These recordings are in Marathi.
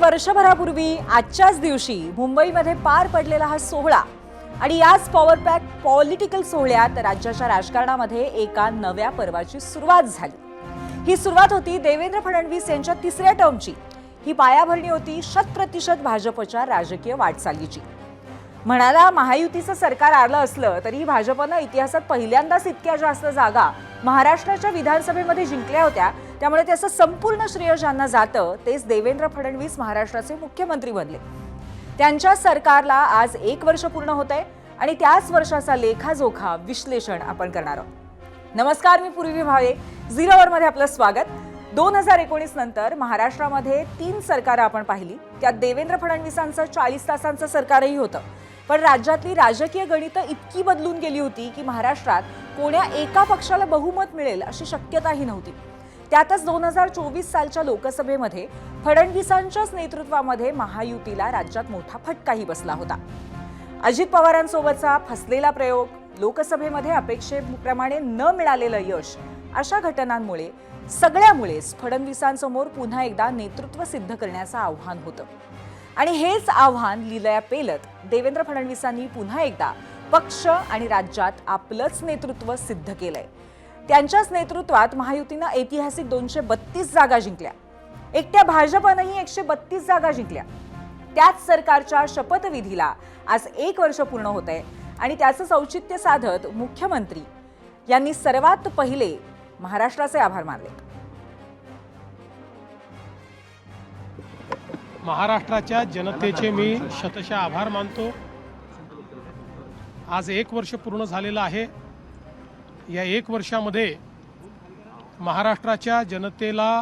वर्षभरापूर्वी आजच्याच दिवशी मुंबईमध्ये पार पडलेला हा सोहळा आणि याच पॉवर पॅक पॉलिटिकल सोहळ्यात राज्याच्या राजकारणामध्ये एका नव्या पर्वाची सुरुवात झाली। ही सुरुवात होती देवेंद्र फडणवीस यांच्या तिसऱ्या टर्मची। ही पायाभरणी होती 100% भाजपच्या राजकीय वाटचालीची। म्हणाला महायुतीचं सरकार आलं असलं तरी भाजपनं इतिहासात पहिल्यांदाच इतक्या जास्त जागा महाराष्ट्राच्या विधानसभेमध्ये जिंकल्या होत्या। त्यामुळे त्याचं संपूर्ण श्रेय ज्यांना जातं तेच देवेंद्र फडणवीस महाराष्ट्राचे मुख्यमंत्री बनले। त्यांच्या सरकारला आज 1 वर्ष पूर्ण होतंय आणि त्याच वर्षाचा लेखाजोखा विश्लेषण आपण करणार आहोत। नमस्कार, मी पूर्वी भावे, झिरो आवर मध्ये आपलं स्वागत। 2019 नंतर महाराष्ट्रामध्ये 3 सरकार आपण पाहिली। त्यात देवेंद्र फडणवीसांचं 40 तासांचं सरकारही होतं, पण राज्यातली राजकीय गणितं इतकी बदलून गेली होती की महाराष्ट्रात कोण्या एका पक्षाला बहुमत मिळेल अशी शक्यताही नव्हती। त्यातच 2024 सालच्या लोकसभेमध्ये फडणवीसांच्याच नेतृत्वामध्ये महायुतीला राज्यात मोठा फटकाही बसला होता। अजित पवारांसोबतचा फसलेला प्रयोग, लोकसभेमध्ये अपेक्षेप्रमाणे न मिळालेलं यश, अशा घटनांमुळे सगळ्यामुळेच फडणवीसांसमोर पुन्हा एकदा नेतृत्व सिद्ध करण्याचं आव्हान होतं। आणि हेच आव्हान लीलया पेलत देवेंद्र फडणवीसांनी पुन्हा एकदा पक्ष आणि राज्यात आपलंच नेतृत्व सिद्ध केलंय। त्यांच्याच नेतृत्वात महायुतीनं ऐतिहासिक 232 जागा जिंकल्या। एकट्या भाजपनंही 132 जागा जिंकल्या। त्याच सरकारच्या शपथविधीला आज 1 वर्ष पूर्ण होतंय आणि त्याचं औचित्य साधत मुख्यमंत्री यांनी सर्वात पहिले महाराष्ट्राचे आभार मानले। महाराष्ट्राच्या जनतेचे मी शतशः आभार मानतो। आज 1 वर्ष पूर्ण झालेलं आहे। या 1 वर्षामध्ये महाराष्ट्राच्या जनतेला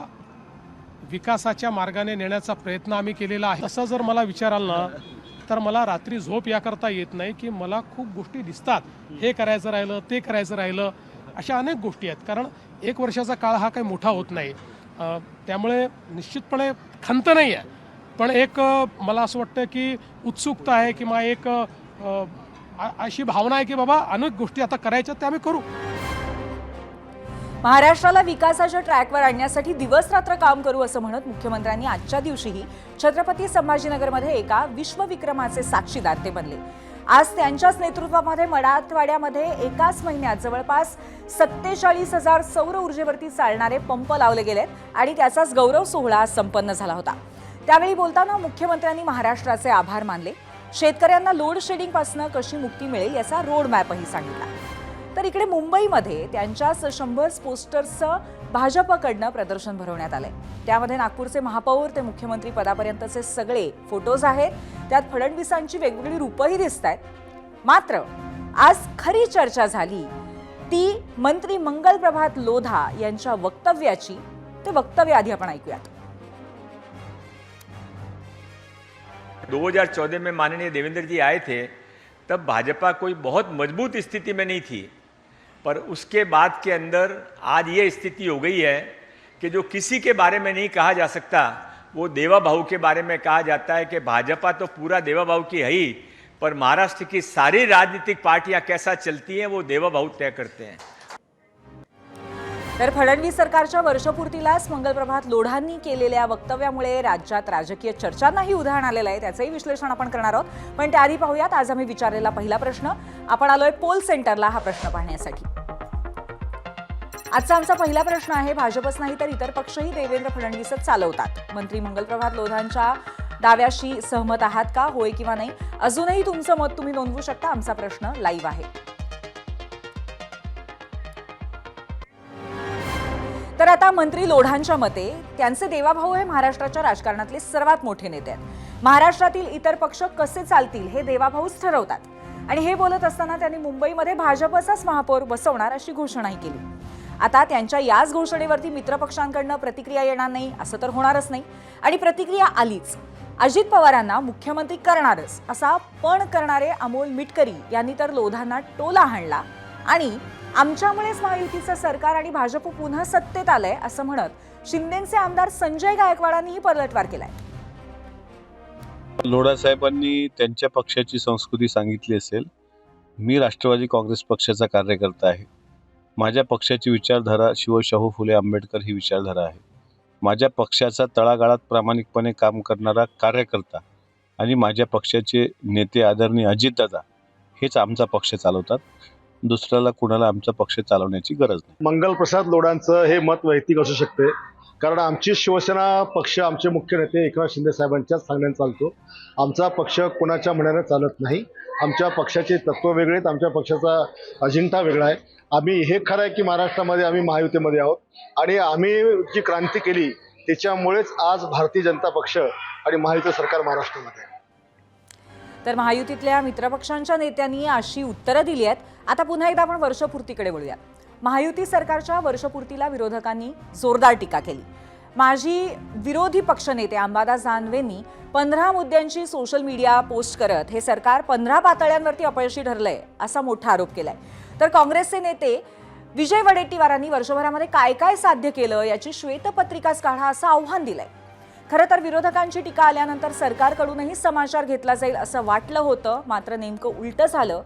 विकासाच्या मार्गाने नेण्याचा प्रयत्न आम्ही केलेला आहे। तसं जर मला विचाराल ना तर मला रात्री झोप याकरता येत नाही की मला खूप गोष्टी दिसतात, हे करायचं राहिलं, ते करायचं राहिलं, अशा अनेक गोष्टी आहेत। कारण 1 वर्षाचा काळ हा काही मोठा होत नाही, त्यामुळे निश्चितपणे खंत नाही आहे, पण एक मला असं वाटतं की उत्सुकता आहे किंवा एक अशी भावना आहे की बाबा अनेक गोष्टी आता करायच्या त्या आम्ही करू। महाराष्ट्राला विकासाच्या ट्रॅकवर आणण्यासाठी दिवस रात्र काम करू असं म्हणत मुख्यमंत्र्यांनी आजच्या दिवशीही छत्रपती संभाजीनगरमध्ये एका विश्वविक्रमाचे साक्षीदार ते बनले। आज त्यांच्याच नेतृत्वामध्ये मराठवाड्यामध्ये एकाच महिन्यात जवळपास 47,000 सौर ऊर्जेवरती चालणारे पंप लावले गेलेत आणि त्याचाच गौरव सोहळा संपन्न झाला होता। त्यावेळी बोलताना मुख्यमंत्र्यांनी महाराष्ट्राचे आभार मानले। शेतकऱ्यांना लोड शेडिंग पासून कशी मुक्ती मिळेल याचा रोड मॅपही सांगितला। तर इकडे मुंबईमध्ये त्यांच्याच 100 पोस्टर्सचं भाजपकडनं प्रदर्शन भरवण्यात आलंय। त्यामध्ये नागपूरचे महापौर ते मुख्यमंत्री पदापर्यंतचे सगळे फोटोज आहेत। त्यात फडणवीसांची वेगवेगळी रूपही दिसतायत। मात्र आज खरी चर्चा झाली ती मंत्री मंगल प्रभात लोधा यांच्या वक्तव्याची। ते वक्तव्य आधी आपण ऐकूयात। 2014 में माननीय देवेंद्र जी आए थे, तब भाजपा कोई बहुत मजबूत स्थिति में नहीं थी, पर उसके बाद के अंदर आज ये स्थिति हो गई है कि जो किसी के बारे में नहीं कहा जा सकता वो देवा भाऊ के बारे में कहा जाता है कि भाजपा तो पूरा देवा भाऊ की है ही, पर महाराष्ट्र की सारी राजनीतिक पार्टियां कैसा चलती हैं वो देवा भाऊ तय करते हैं। तर फडणवीस सरकारच्या वर्षपूर्तीलाच मंगलप्रभात लोढांनी केलेल्या वक्तव्यामुळे राज्यात राजकीय चर्चांनाही उधाण आलेलं आहे। त्याचंही विश्लेषण आपण करणार आहोत, पण त्याआधी पाहूयात आज आम्ही विचारलेला पहिला प्रश्न। आपण आलोय पोल सेंटरला हा प्रश्न पाहण्यासाठी। आजचा आमचा पहिला प्रश्न आहे, भाजपच नाही तर इतर पक्षही देवेंद्र फडणवीसच चालवतात। मंत्री मंगलप्रभात लोढांच्या दाव्याशी सहमत आहात का? होय किंवा नाही अजूनही तुमचं मत तुम्ही नोंदवू शकता। आमचा प्रश्न लाईव्ह आहे। तर आता मंत्री लोढांच्या मते त्यांचे देवाभाऊ हे महाराष्ट्राच्या राजकारणातले सर्वात मोठे नेते आहेत। महाराष्ट्रातील इतर पक्ष कसे चालतील हे देवाभाऊच ठरवतात। आणि हे बोलत असताना त्यांनी मुंबईमध्ये भाजपचाच महापौर बसवणार अशी घोषणाही केली। आता त्यांच्या याच घोषणेवरती मित्रपक्षांकडून प्रतिक्रिया येणार नाही असं तर होणारच नाही, आणि प्रतिक्रिया आलीच। अजित पवारांना मुख्यमंत्री करणारच असा पण करणारे अमोल मिटकरी यांनी तर लोधांना टोला हाणला आणि आमच्यामुळेच महायुतीचं सरकार आणि भाजप पुन्हा सत्तेत आलंय असं म्हणत शिंदेचे आमदार संजय गायकवाडांनीही पलटवार केलाय। लोढा साहेबांनी त्यांच्या पक्षाची संस्कृती सांगितली असेल। मी राष्ट्रवादी काँग्रेस पक्षाचा कार्यकर्ता आहे। माझ्या पक्षाची विचारधारा शिवशाहू फुले आंबेडकर ही विचारधारा आहे। माझ्या पक्षाचा तळागाळात प्रामाणिकपणे काम करणारा कार्यकर्ता आणि माझ्या पक्षाचे नेते आदरणीय अजितदादा हेच आमचा पक्ष चालवतात. दुसऱ्याला कुणाला आमचा पक्ष चालवण्याची गरज नाही. मंगलप्रसाद लोढांचं हे मत वैयक्तिक असू शकते, कारण आमची शिवसेना पक्ष आमचे मुख्य नेते एकनाथ शिंदे साहेबांच्याच सांगण्याने चालतो. आमचा पक्ष कोणाच्या म्हणण्याने चालत नाही. आमच्या पक्षाचे तत्व वेगळे आहेत, आमच्या पक्षाचा अजेंडा वेगळा आहे. आम्ही हे खरं आहे की महाराष्ट्रामध्ये आम्ही महायुतीमध्ये आहोत आणि आम्ही जी क्रांती केली त्याच्यामुळेच आज भारतीय जनता पक्ष आणि महायुती सरकार महाराष्ट्रामध्ये आहे. तर महायुतीतल्या मित्रपक्षांच्या नेत्यांनी अशी उत्तरं दिली आहेत. आता पुन्हा एकदा आपण वर्षपूर्तीकडे वळूया. महायुती सरकारच्या वर्षपूर्तीला विरोधकांनी जोरदार टीका केली. माजी विरोधी पक्षनेते अंबादास दानवेंनी 15 मुद्द्यांची सोशल मीडिया पोस्ट करत हे सरकार 15 पातळ्यांवरती अपयशी ठरलंय असा मोठा आरोप केलाय. तर काँग्रेसचे नेते विजय वडेट्टीवारांनी वर्षभरामध्ये काय काय साध्य केलं याची श्वेतपत्रिकाच काढा असं आव्हान दिलंय. खरं तर विरोधकांची टीका आल्यानंतर सरकारकडूनही समाचार घेतला जाईल असं वाटलं होतं, मात्र नेमकं उलटं झालं.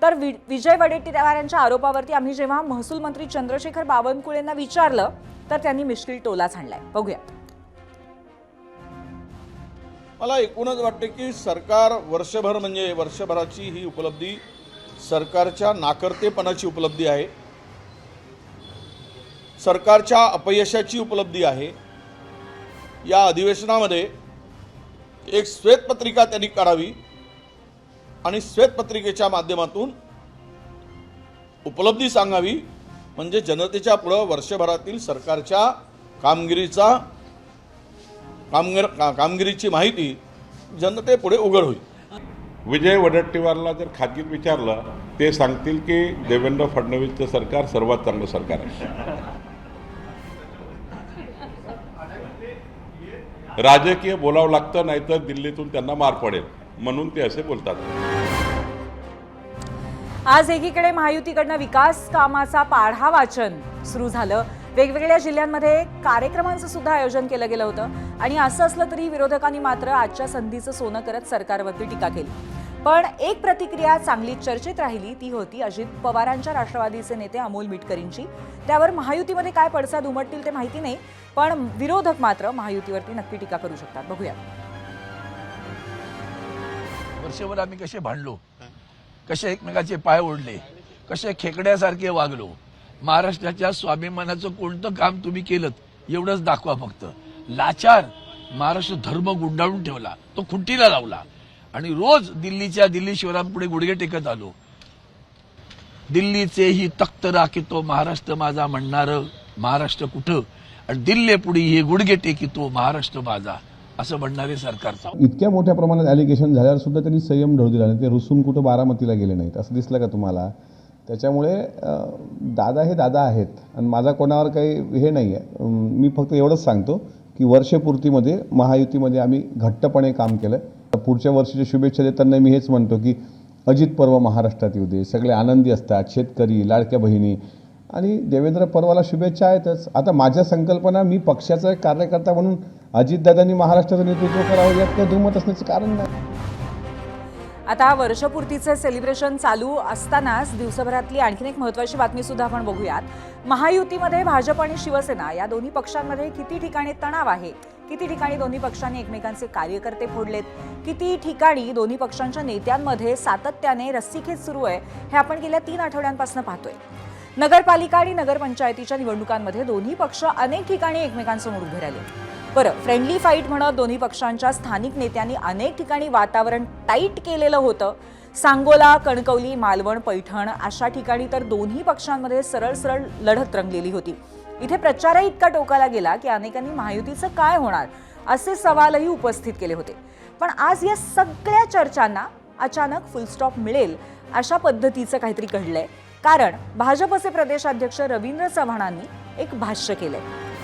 तर विजय वडेट्टीवारांच्या आरोपावरती आम्ही जेव्हा महसूल मंत्री चंद्रशेखर बावनकुळेंना विचारलं तर त्यांनी मिश्किल टोलाच हाणलाय. बघूया. मला एकूणच वाटते की सरकार वर्षभर म्हणजे वर्षभराची ही उपलब्धी सरकारच्या नाकर्तेपणाची उपलब्धी आहे, सरकारच्या अपयशाची उपलब्धी आहे. या अधिवेशनामध्ये एक श्वेतपत्रिका त्यांनी काढावी आणि श्वेतपत्रिकेच्या माध्यमातून उपलब्धी सांगावी, म्हणजे जनतेच्या पुढं वर्षभरातील सरकारच्या कामगिरीची माहिती जनतेपुढे उघड होईल. विजय वडेट्टीवारला जर खाजगीत विचारलं ते सांगतील की देवेंद्र फडणवीसचं सरकार सर्वात चांगलं सरकार आहे. राजकीय बोलावं लागतं, नाहीतर दिल्लीतून त्यांना मार पडेल म्हणून ते असे बोलतात. आज एकीकडे महायुतीकडनं विकास कामाचा पाढा वाचन सुरू झालं. वेगवेगळ्या जिल्ह्यांमध्ये कार्यक्रमांचं सुद्धा आयोजन केलं गेलं होतं आणि असं असलं तरी विरोधकांनी मात्र आजच्या संधीचं सोनं करत सरकारवरती टीका केली. पण एक प्रतिक्रिया चांगली चर्चेत राहिली, ती होती अजित पवारांच्या राष्ट्रवादीचे नेते अमोल मिटकरींची. त्यावर महायुतीमध्ये काय पडसाद उमटतील ते माहिती नाही, पण विरोधक मात्र महायुतीवरती नक्की टीका करू शकतात. बघूया. वर्षभर आम्ही कसे भांडलो, कसे एकमेकाचे पाय ओढले, कसे खेकड्यासारखे वागलो. महाराष्ट्राच्या स्वाभिमानाचं कोणतं काम तुम्ही केलं एवढंच दाखवा फक्त. लाचार महाराष्ट्र धर्म गुंडाळून ठेवला, तो खुंटीला लावला आणि रोज दिल्ली शिवरामपुढे गुडघे टेकत आलो. दिल्लीचे ही तख्त राखितो महाराष्ट्र माझा म्हणणारं महाराष्ट्र कुठं, आणि दिल्लीपुढे हे गुडघे टेकितो महाराष्ट्र माझा असं म्हणणारे सरकारचा. इतक्या मोठ्या प्रमाणात ॲलिगेशन झाल्यावर सुद्धा त्यांनी संयम ढळू दिला नाही. ते रुसून कुठं बारामतीला गेले नाहीत असं दिसलं का तुम्हाला? त्याच्यामुळे दादा हे दादा आहेत आणि माझा कोणावर काही हे नाही आहे. मी फक्त एवढंच सांगतो की वर्षपूर्तीमध्ये महायुतीमध्ये आम्ही घट्टपणे काम केलं. पुढच्या वर्षीच्या शुभेच्छा देताना मी हेच म्हणतो की अजित पर्व महाराष्ट्रात येऊ दे, सगळे आनंदी असतात, शेतकरी, लाडक्या बहिणी, आणि देवेंद्र पर्वाला शुभेच्छा आहेतच. आता माझ्या संकल्पना, मी पक्षाचा एक कार्यकर्ता म्हणून अजितदादांनी महाराष्ट्राचं नेतृत्व करावं यात काही दुमत असण्याचं कारण नाही. आता वर्षपूर्तीचे सेलिब्रेशन चालू असतानाच दिवसभरातली आणखीन एक महत्त्वाची बातमी सुद्धा आपण बघूयात. महायुतीमध्ये भाजप आणि शिवसेना या दोन्ही पक्षांमध्ये किती ठिकाणी तणाव आहे, किती ठिकाणी दोन्ही पक्षांनी एकमेकांचे कार्यकर्ते फोडलेत, किती ठिकाणी दोन्ही पक्षांच्या नेत्यांमध्ये सातत्याने रस्सीखेच सुरू आहे, हे आपण गेल्या 3 आठवड्यांपासून पाहतोय. नगरपालिका आणि नगरपंचायतीच्या निवडणुकांमध्ये दोन्ही पक्ष अनेक ठिकाणी एकमेकांसमोर उभे राहिले. बरं, फ्रेंडली फाईट म्हणत दोन्ही पक्षांच्या स्थानिक नेत्यांनी अनेक ठिकाणी वातावरण टाईट केलेलं होतं. सांगोला, कणकवली, मालवण, पैठण अशा ठिकाणी तर दोन्ही पक्षांमध्ये सरळ सरळ लढत रंगलेली होती. इथे प्रचारही इतका टोकाला गेला की अनेकांनी महायुतीचं काय होणार असे सवालही उपस्थित केले होते. पण आज या सगळ्या चर्चांना अचानक फुलस्टॉप मिळेल अशा पद्धतीचं काहीतरी घडलंय. कारण भाजपचे प्रदेशाध्यक्ष रवींद्र चव्हाणांनी एक भाष्य केलंय.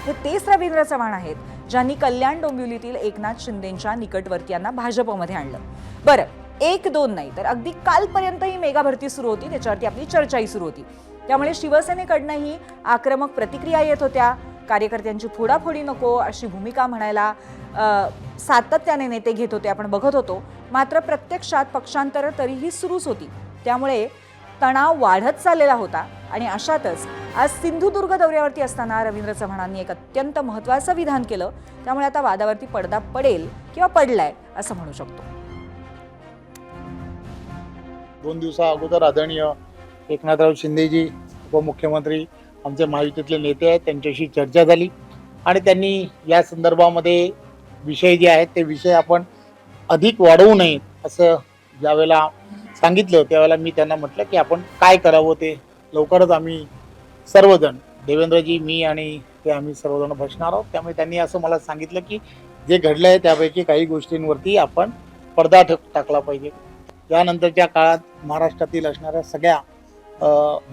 हे तेच रवींद्र चव्हाण आहेत ज्यांनी कल्याण डोंबिवलीतील एकनाथ शिंदेंच्या निकटवर्तीयांना भाजपमध्ये आणलं. बरं, 1-2 नाही तर अगदी कालपर्यंत ही मेगा भरती सुरू होती, त्याच्यावरती आपली चर्चाही सुरू होती. त्यामुळे शिवसेनेकडनंही आक्रमक प्रतिक्रिया येत होत्या. कार्यकर्त्यांची फोडाफोडी नको अशी भूमिका म्हणायला सातत्याने नेते घेत होते, आपण बघत होतो. मात्र प्रत्यक्षात पक्षांतर तरीही सुरूच होती. त्यामुळे तणाव वाढत चाललेला होता आणि अशातच आज सिंधुदुर्ग दौऱ्यावरती असताना रवींद्र चव्हाणांनी एक अत्यंत महत्त्वाचं विधान केलं. त्यामुळे आता वादावरती पडदा पडेल किंवा पडलाय असं म्हणू शकतो. 2 दिवसा अगोदर आदरणीय एकनाथराव शिंदेजी उपमुख्यमंत्री आमचे महायुतीतले नेते आहेत त्यांच्याशी चर्चा झाली आणि त्यांनी या संदर्भामध्ये विषय जे आहेत ते विषय आपण अधिक वाढवू नयेत असं ज्यावेळेला सांगितलं त्यावेळेला मी त्यांना म्हटलं की आपण काय करावं ते लवकरच आम्ही सर्वजण देवेंद्रजी मी आणि ते आम्ही सर्वजण बसणार आहोत. त्यामुळे त्यांनी असं मला सांगितलं की जे घडलं आहे त्यापैकी काही गोष्टींवरती आपण पडदा टाकला पाहिजे. त्यानंतरच्या काळात महाराष्ट्रातील असणाऱ्या सगळ्या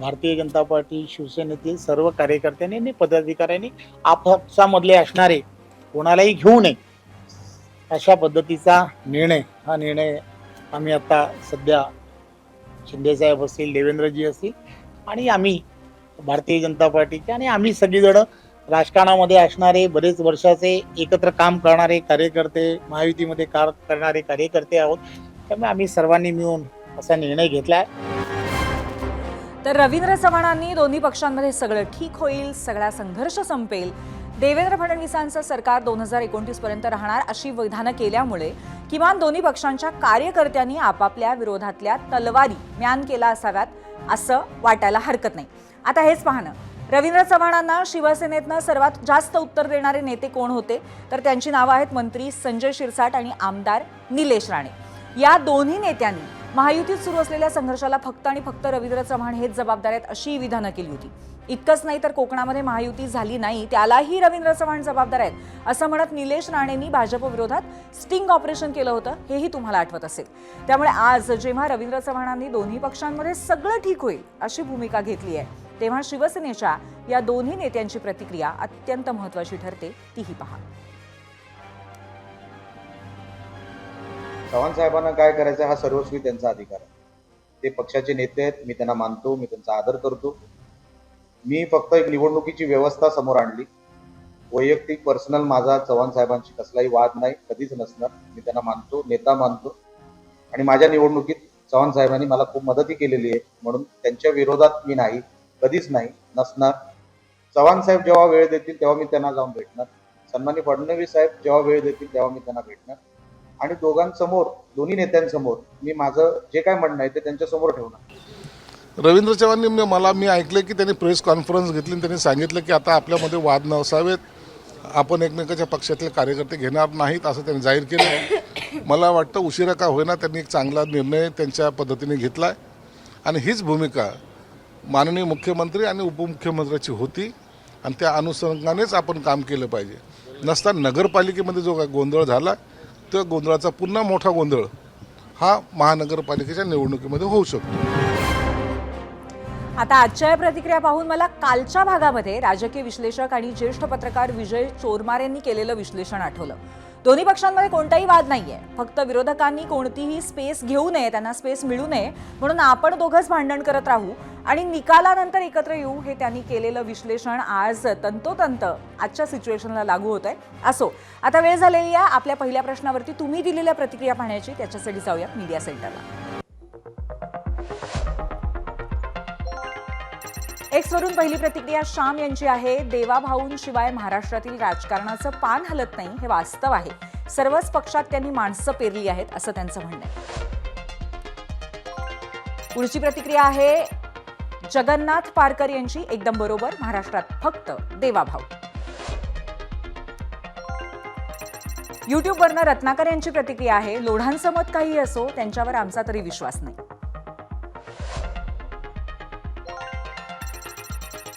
भारतीय जनता पार्टी शिवसेनेतील सर्व कार्यकर्त्यांनी आणि पदाधिकाऱ्यांनी आपसामधले असणारे कोणालाही घेऊ नये अशा पद्धतीचा हा निर्णय आम्ही आता सध्या शिंदेसाहेब असतील देवेंद्रजी असतील आणि आम्ही भारतीय जनता पार्टीचे आणि आम्ही सगळीजण राजकारणामध्ये असणारे बरेच वर्षाचे एकत्र काम करणारे कार्यकर्ते महायुतीमध्ये करणारे कार्यकर्ते आहोत. त्यामुळे आम्ही सर्वांनी मिळून असा निर्णय घेतला आहे. तर रवींद्र चव्हाणांनी दोन्ही पक्षांमध्ये सगळं ठीक होईल, सगळा संघर्ष संपेल, देवेंद्र फडणवीसांचं सरकार 2029 पर्यंत राहणार अशी विधानं केल्यामुळे किमान दोन्ही पक्षांच्या कार्यकर्त्यांनी आपापल्या विरोधातल्या तलवारी म्यान केला असाव्यात असं वाटायला हरकत नाही. आता हेच पाहणं, रवींद्र चव्हाणांना शिवसेनेतनं सर्वात जास्त उत्तर देणारे नेते कोण होते तर त्यांची नावं आहेत मंत्री संजय शिरसाट आणि आमदार निलेश राणे. या दोन्ही नेत्यांनी महायुतीत सुरू असलेल्या संघर्षाला फक्त आणि फक्त रवींद्र चव्हाण हेच जबाबदार आहेत अशी विधानं केली होती. इतकंच नाही तर कोकणामध्ये महायुती झाली नाही त्यालाही रवींद्र चव्हाण जबाबदार आहेत असं म्हणत निलेश राणेंनी भाजप विरोधात स्टिंग ऑपरेशन केलं होतं, हेही तुम्हाला आठवत असेल. त्यामुळे आज जेव्हा रवींद्र चव्हाणांनी दोन्ही पक्षांमध्ये सगळं ठीक होईल अशी भूमिका घेतली आहे तेव्हा शिवसेनेच्या या दोन्ही नेत्यांची प्रतिक्रिया अत्यंत महत्त्वाची ठरते, तीही पहा. चव्हाण साहेबांना काय करायचं हा सर्वस्वी त्यांचा अधिकार आहे. ते पक्षाचे नेते आहेत, मी त्यांना मानतो, मी त्यांचा आदर करतो. मी फक्त एक निवडणुकीची व्यवस्था समोर आणली. वैयक्तिक पर्सनल माझा चव्हाण साहेबांशी कसलाही वाद नाही, कधीच नसणार. मी त्यांना मानतो, नेता मानतो आणि माझ्या निवडणुकीत चव्हाण साहेबांनी मला खूप मदतही केलेली आहे. म्हणून त्यांच्या विरोधात मी नाही, कधीच नाही, नसणार. चव्हाण साहेब जेव्हा वेळ देतील तेव्हा मी त्यांना जाऊन भेटणार. सन्माननीय फडणवीस साहेब जेव्हा वेळ देतील तेव्हा मी त्यांना भेटणार आणि दोघांसमोर, दोन्ही नेत्यांसमोर मी माझं जे काय म्हणणं आहे ते त्यांच्यासमोर ठेवणार. रवींद्र चव्हाणांनी मी ऐकलं की त्यांनी प्रेस कॉन्फरन्स घेतली आणि त्यांनी सांगितलं की आता आपल्यामध्ये वाद नसावेत, आपण एकमेकाच्या पक्षातले कार्यकर्ते घेणार नाहीत असं त्यांनी जाहीर केलं. मला वाटतं उशिरा का होईना त्यांनी एक चांगला निर्णय त्यांच्या पद्धतीने घेतला आहे आणि हीच भूमिका माननीय मुख्यमंत्री आणि उपमुख्यमंत्र्याची होती आणि त्या अनुषंगानेच आपण काम केलं पाहिजे. नसता नगरपालिकेमध्ये जो काय गोंधळ झाला त्या गोंधळाचा पुन्हा मोठा गोंधळ हा महानगरपालिकेच्या निवडणुकीमध्ये होऊ शकतो. आता आजच्या या प्रतिक्रिया पाहून मला कालच्या भागामध्ये राजकीय विश्लेषक आणि ज्येष्ठ पत्रकार विजय चोरमार यांनी केलेलं विश्लेषण आठवलं. दोन्ही पक्षांमध्ये कोणताही वाद नाहीये, फक्त विरोधकांनी कोणतीही स्पेस घेऊ नये, त्यांना स्पेस मिळू नये म्हणून आपण दोघंच भांडण करत राहू आणि निकालानंतर एकत्र येऊ, हे त्यांनी केलेलं विश्लेषण आज तंतोतंत आजच्या सिच्युएशनला लागू होत आहे. असो, आता वेळ झालेली आहे आपल्या पहिल्या प्रश्नावरती तुम्ही दिलेल्या प्रतिक्रिया पाहण्याची. त्याच्यासाठी जाऊया मीडिया सेंटरला. एक्सवरून पहिली प्रतिक्रिया श्याम यांची आहे. देवाभाऊंशिवाय महाराष्ट्रातील राजकारणाचं पान हलत नाही हे वास्तव आहे. सर्वच पक्षात त्यांनी माणसं पेरली आहेत असं त्यांचं म्हणणं आहे. पुढची प्रतिक्रिया आहे जगन्नाथ पारकर यांची. एकदम बरोबर, महाराष्ट्रात फक्त देवाभाऊ. युट्यूबवरनं रत्नाकर यांची प्रतिक्रिया आहे. लोढांचं मत काही असो, त्यांच्यावर आमचा तरी विश्वास नाही.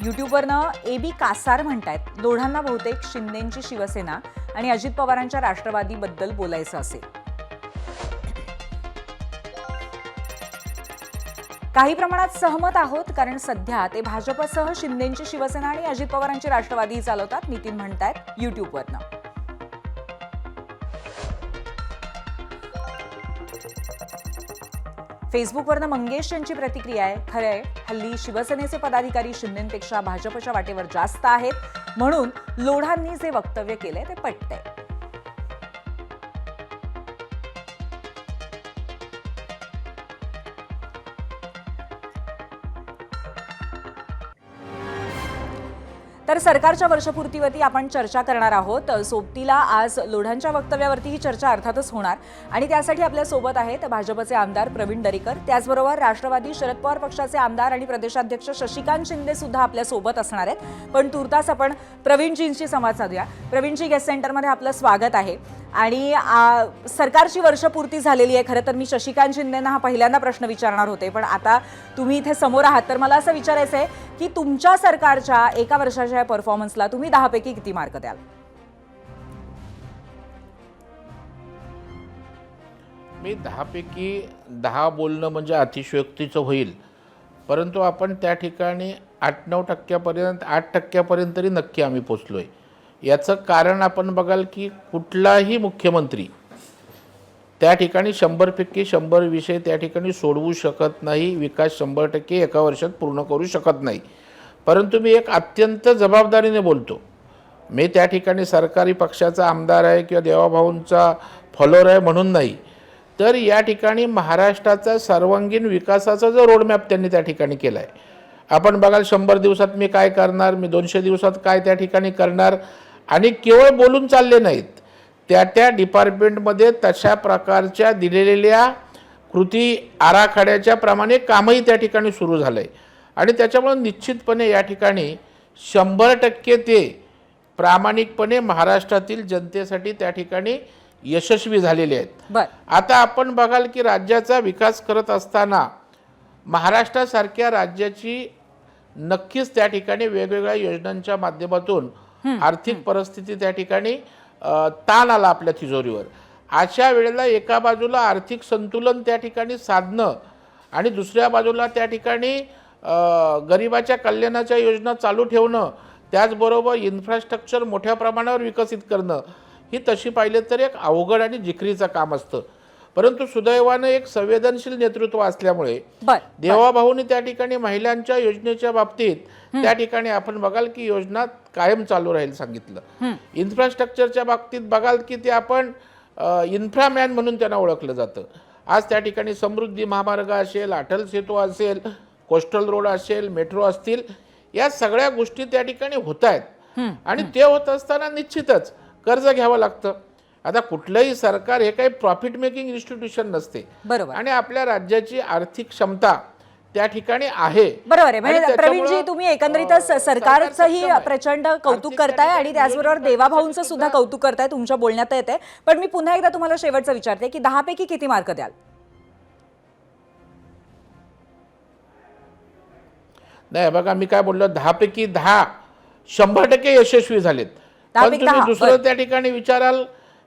युट्यूबवरनं AB कासार म्हणतायत लोढांना बहुतेक शिंदेंची शिवसेना आणि अजित पवारांच्या राष्ट्रवादीबद्दल बोलायचं असेल. काही प्रमाणात सहमत आहोत कारण सध्या ते भाजपसह शिंदेंची शिवसेना आणि अजित पवारांची राष्ट्रवादी चालवतात, नितीन म्हणतायत युट्यूबवरनं. फेसबुकवरनं मंगेश यांची प्रतिक्रिया आहे. खरंय, हल्ली शिवसेनेचे पदाधिकारी शिंदेंपेक्षा भाजपच्या वाटेवर जास्त आहेत म्हणून लोढांनी जे वक्तव्य केलंय ते पटतंय. तर सरकारच्या वर्षपूर्तीवरती आपण चर्चा करणार आहोत. सोबतीला आज लोढांच्या वक्तव्यावरती ही चर्चा अर्थातच होणार आणि त्यासाठी आपल्या सोबत आहेत भाजपचे आमदार प्रवीण दरेकर, त्याचबरोबर राष्ट्रवादी शरद पवार पक्षाचे आमदार आणि प्रदेशाध्यक्ष शशिकांत शिंदे सुद्धा आपल्या सोबत असणार आहेत. पण तुर्तास आपण प्रवीणजींशी संवाद साधूया. प्रवीणजी, गेस्ट सेंटरमध्ये आपलं स्वागत आहे. आणि सरकारची वर्षपूर्ती झालेली आहे. खरं तर मी शशिकांत शिंदेंना हा पहिल्यांदा प्रश्न विचारणार होते, पण आता तुम्ही इथे समोर आहात तर मला असं विचारायचं आहे की तुमच्या सरकारच्या एका वर्षाच्या परफॉर्मन्सला तुम्ही 10 पैकी किती मार्क द्याल? मी 10 पैकी 10 बोलणं म्हणजे अतिशयोक्तीचं होईल, परंतु आपण त्या ठिकाणी 8-9% 8% तरी नक्की आम्ही पोचलो आहे. याचं कारण आपण बघाल की कुठलाही मुख्यमंत्री त्या ठिकाणी 100 पैकी 100 विषय त्या ठिकाणी सोडवू शकत नाही, विकास 100% एका वर्षात पूर्ण करू शकत नाही. परंतु मी एक अत्यंत जबाबदारीने बोलतो. मी त्या ठिकाणी सरकारी पक्षाचा आमदार आहे किंवा देवाभाऊंचा फॉलोअर आहे म्हणून नाही, तर या ठिकाणी महाराष्ट्राचा सर्वांगीण विकासाचा जो रोडमॅप त्यांनी त्या ठिकाणी केला आहे. आपण बघाल 100 दिवसात मी काय करणार, मी 200 दिवसात काय त्या ठिकाणी करणार, आणि केवळ बोलून चालले नाहीत, त्या डिपार्टमेंटमध्ये तशा प्रकारच्या दिलेल्या कृती आराखड्याच्या प्रमाणे कामही त्या ठिकाणी सुरू झालं आहे. आणि त्याच्यामुळे निश्चितपणे या ठिकाणी 100% ते प्रामाणिकपणे महाराष्ट्रातील जनतेसाठी त्या ठिकाणी यशस्वी झालेले आहेत. आता आपण बघाल की राज्याचा विकास करत असताना महाराष्ट्रासारख्या राज्याची नक्कीच त्या ठिकाणी वेगवेगळ्या योजनांच्या माध्यमातून आर्थिक परिस्थिती त्या ठिकाणी ताण आला आपल्या तिजोरीवर. अशा वेळेला एका बाजूला आर्थिक संतुलन त्या ठिकाणी साधणं आणि दुसऱ्या बाजूला त्या ठिकाणी गरिबाच्या कल्याणाच्या योजना चालू ठेवणं, त्याचबरोबर इन्फ्रास्ट्रक्चर मोठ्या प्रमाणावर विकसित करणं, ही तशी पाहिलं तर एक अवघड आणि जिकरीचं काम असतं. परंतु सुदैवानं एक संवेदनशील नेतृत्व असल्यामुळे देवाभाऊंनी त्या ठिकाणी महिलांच्या योजनेच्या बाबतीत त्या ठिकाणी आपण बघाल की योजना कायम चालू राहील सांगितलं. इन्फ्रास्ट्रक्चरच्या बाबतीत बघाल की ते आपण इन्फ्रामॅन म्हणून त्यांना ओळखलं जातं. आज त्या ठिकाणी समृद्धी महामार्ग असेल, अटल सेतू असेल, कोस्टल रोड असेल, मेट्रो असतील, या सगळ्या गोष्टी त्या ठिकाणी होत आहेत. आणि ते होत असताना निश्चितच कर्ज घ्यावं लागतं. आता कुठलंही सरकार हे काही प्रॉफिट मेकिंग इन्स्टिट्यूशन नसते, बरोबर, आणि आपल्या राज्याची आर्थिक क्षमता त्या ठिकाणी आहे. बरोबर आहे. म्हणजे प्रवीणजी, तुम्ही एकंदरीतच सरकारचंही प्रचंड कौतुक करताय आणि त्याचबरोबर देवाभाऊंचं सुद्धा कौतुक करताय, तुमच्या बोलण्यात येते. पण मी पुन्हा एकदा तुम्हाला शेवटचं विचारते की 10 पैकी किती मार्क द्याल? नाही बघा, मी काय बोललो, 10 पैकी 10 100% यशस्वी झालेत. पण तुम्ही दुसरं त्या ठिकाणी विचाराल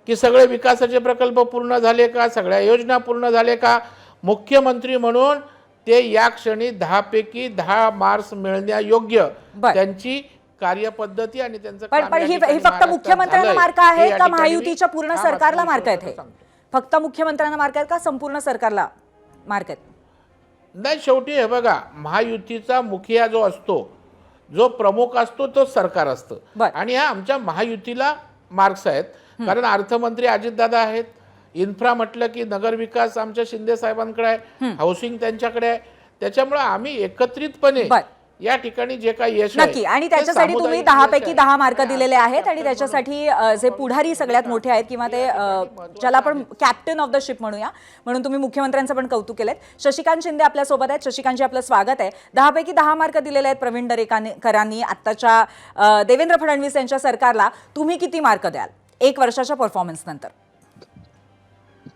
की सगळे विकासाचे प्रकल्प पूर्ण झाले का, सगळ्या योजना पूर्ण झाले का, मुख्यमंत्री म्हणून ते या क्षणी 10 पैकी 10 मार्क्स मिळण्यायोग्य त्यांची कार्यपद्धती आणि त्यांचं पण ही फक्त मुख्यमंत्र्यांना मार्क आहे का महायुतीच्या पूर्ण सरकारला मार्क आहेत? फक्त मुख्यमंत्र्यांना मार्क आहेत का संपूर्ण सरकारला मार्क आहेत? नाही, शेवटी हे बघा, महायुतीचा मुखिया जो असतो, जो प्रमुख असतो, तो सरकार असतं. आणि ह्या आमच्या महायुतीला मार्क्स आहेत, कारण अर्थमंत्री अजितदादा आहेत, इन्फ्रा म्हटलं की नगरविकास आमच्या शिंदे साहेबांकडे आहे, हाऊसिंग त्यांच्याकडे आहे. त्याच्यामुळे आम्ही एकत्रितपने या ठिकाणी जे काही यश नक्की, आणि त्याच्यासाठी तुम्ही 10 पैकी 10 मार्क दिलेले आहेत. आणि त्याच्यासाठी जे पुढारी सगळ्यात मोठे आहेत किंवा ते ज्याला आपण कॅप्टन ऑफ द शिप म्हणूया, म्हणून तुम्ही मुख्यमंत्र्यांचं पण कौतुक केलंय. शशिकांत शिंदे आपल्या सोबत आहेत. शशिकांतजी, आपलं स्वागत आहे. 10 पैकी 10 मार्क दिलेले आहेत प्रवीण दरेकरांनी आत्ताच्या देवेंद्र फडणवीस यांच्या सरकारला. तुम्ही किती मार्क द्याल 1 वर्षाच्या परफॉर्मन्स नंतर?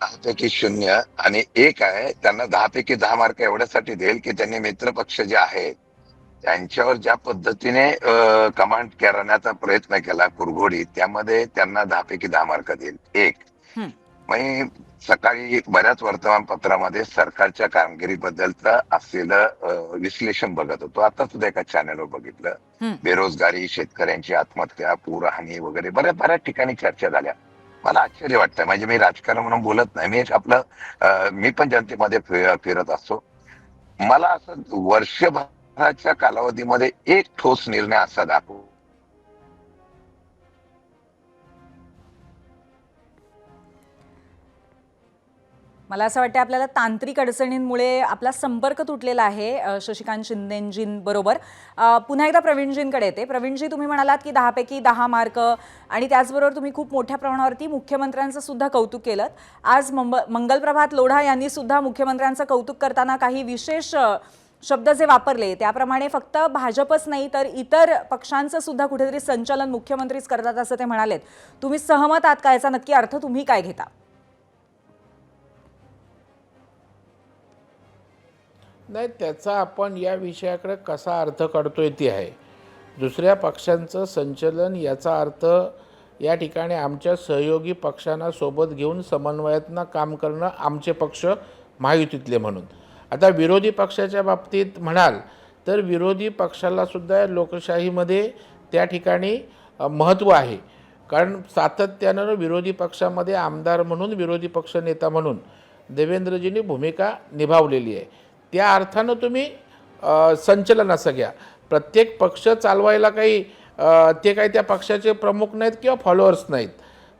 10 पैकी 0 आणि 1 आहे. त्यांना 10 पैकी 10 मार्क एवढ्यासाठी देईल की त्यांनी मित्रपक्ष जे आहेत त्यांच्यावर ज्या पद्धतीने कमांड करण्याचा प्रयत्न केला कुरघोडी, त्यामध्ये त्यांना 10 पैकी 10 मार्क देईल. 1 मी सकाळी बऱ्याच वर्तमानपत्रामध्ये सरकारच्या कामगिरीबद्दलचं असलेलं विश्लेषण बघत होतो. आता सुद्धा एका चॅनलवर बघितलं, बेरोजगारी, शेतकऱ्यांची आत्महत्या, पूरहानी वगैरे बऱ्याच ठिकाणी चर्चा झाल्या. मला आश्चर्य वाटतं, म्हणजे मी राजकारण म्हणून बोलत नाही, मी पण जनतेमध्ये फिरत असतो. मला असं वर्षभराच्या कालावधीमध्ये एक ठोस निर्णय असा दाखवू मला असं वाटतं आपल्याला तांत्रिक अडचणींमुळे आपला संपर्क तुटलेला आहे शशिकांत शिंदेजींबरोबर. पुन्हा एकदा प्रवीणजींकडे येते. प्रवीणजी, तुम्ही म्हणालात की 10 पैकी 10 मार्क आणि त्याचबरोबर तुम्ही खूप मोठ्या प्रमाणावरती मुख्यमंत्र्यांचं सुद्धा कौतुक केलं. आज मंगलप्रभात लोढा यांनी सुद्धा मुख्यमंत्र्यांचं कौतुक करताना काही विशेष शब्द जे वापरले त्याप्रमाणे फक्त भाजपच नाही तर इतर पक्षांचं सुद्धा कुठेतरी संचालन मुख्यमंत्रीच करतात असं ते म्हणालेत. तुम्ही सहमत आहात का? याचा नक्की अर्थ तुम्ही काय घेता? नाही, त्याचा आपण या विषयाकडे कसा अर्थ काढतोय ते आहे. दुसऱ्या पक्षांचं संचलन याचा अर्थ या ठिकाणी आमच्या सहयोगी पक्षांना सोबत घेऊन समन्वयातनं काम करणं आमचे पक्ष महायुतीतले म्हणून. आता विरोधी पक्षाच्या बाबतीत म्हणाल तर विरोधी पक्षाला सुद्धा लोकशाहीमध्ये त्या ठिकाणी महत्त्व आहे. कारण सातत्यानं विरोधी पक्षामध्ये आमदार म्हणून, विरोधी पक्ष नेता म्हणून देवेंद्रजींनी भूमिका निभावलेली आहे. त्या अर्थानं तुम्ही संचलन असं घ्या. प्रत्येक पक्ष चालवायला काही ते काही त्या पक्षाचे प्रमुख नाहीत किंवा फॉलोअर्स नाहीत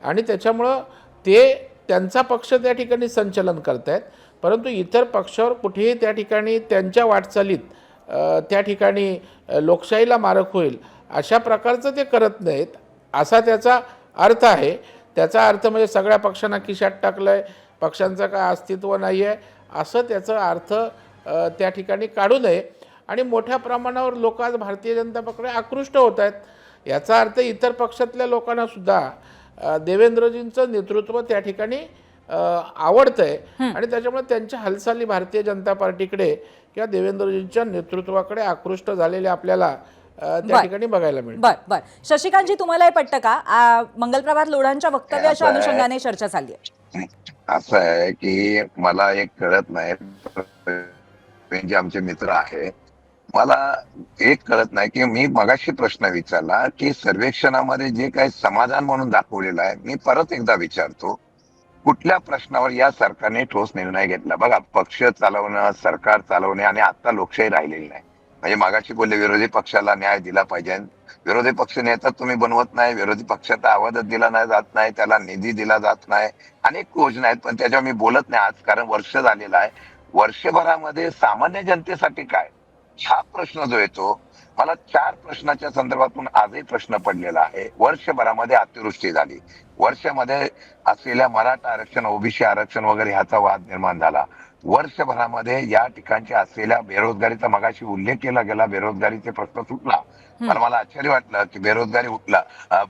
आणि त्याच्यामुळं ते त्यांचा पक्ष त्या ठिकाणी संचलन करतायत. परंतु इतर पक्षावर कुठेही त्या ठिकाणी त्यांच्या वाटचालीत त्या ठिकाणी लोकशाहीला मारक होईल अशा प्रकारचं ते करत नाहीत असा त्याचा अर्थ आहे. त्याचा अर्थ म्हणजे सगळ्या पक्षांना खिशात टाकलं आहे, पक्षांचं काय अस्तित्व नाही आहे असं त्याचा अर्थ त्या ठिकाणी काढू नये. आणि मोठ्या प्रमाणावर लोक आज भारतीय जनता पक्षाकडे आकृष्ट होत आहेत. याचा अर्थ इतर पक्षातल्या लोकांना सुद्धा देवेंद्रजींचं नेतृत्व त्या ठिकाणी आवडतं आहे आणि त्याच्यामुळे त्यांच्या हालचाली भारतीय जनता पार्टीकडे किंवा देवेंद्रजींच्या नेतृत्वाकडे आकृष्ट झालेले आपल्याला त्या ठिकाणी बघायला मिळतं. बर बर शशिकांतजी, तुम्हाला हे पटतं का? मंगलप्रभात लोढांच्या वक्तव्याच्या अनुषंगाने चर्चा चालली आहे. असं आहे की मला एक कळत नाही, जे आमचे मित्र आहे, मला एक कळत नाही की मी मगाशी प्रश्न विचारला की सर्वेक्षणामध्ये जे काही समाधान म्हणून दाखवलेलं आहे, मी परत एकदा विचारतो, कुठल्या प्रश्नावर या सरकारने ठोस निर्णय घेतला? बघा, पक्ष चालवणं, सरकार चालवणे आणि आता लोकशाही राहिलेली नाही. म्हणजे मागाशी बोलले विरोधी पक्षाला न्याय दिला पाहिजे. विरोधी पक्ष नेता तुम्ही बनवत नाही, विरोधी पक्षाचा आवाजच दिला नाही जात नाही, त्याला निधी दिला जात नाही, अनेक योजना आहेत पण त्याच्यावर मी बोलत नाही आज, कारण वर्ष झालेलं आहे. वर्षभरामध्ये सामान्य जनतेसाठी काय, हा प्रश्न जो येतो, मला 4 प्रश्नाच्या संदर्भातून आजही प्रश्न पडलेला आहे. वर्षभरामध्ये अतिवृष्टी झाली, वर्षामध्ये असलेल्या मराठा आरक्षण, ओबीसी आरक्षण वगैरे ह्याचा वाद निर्माण झाला. वर्षभरामध्ये या ठिकाणच्या असलेल्या बेरोजगारीचा मगाशी उल्लेख केला गेला, बेरोजगारीचे प्रश्न सुटला. पण मला आश्चर्य वाटलं की बेरोजगारी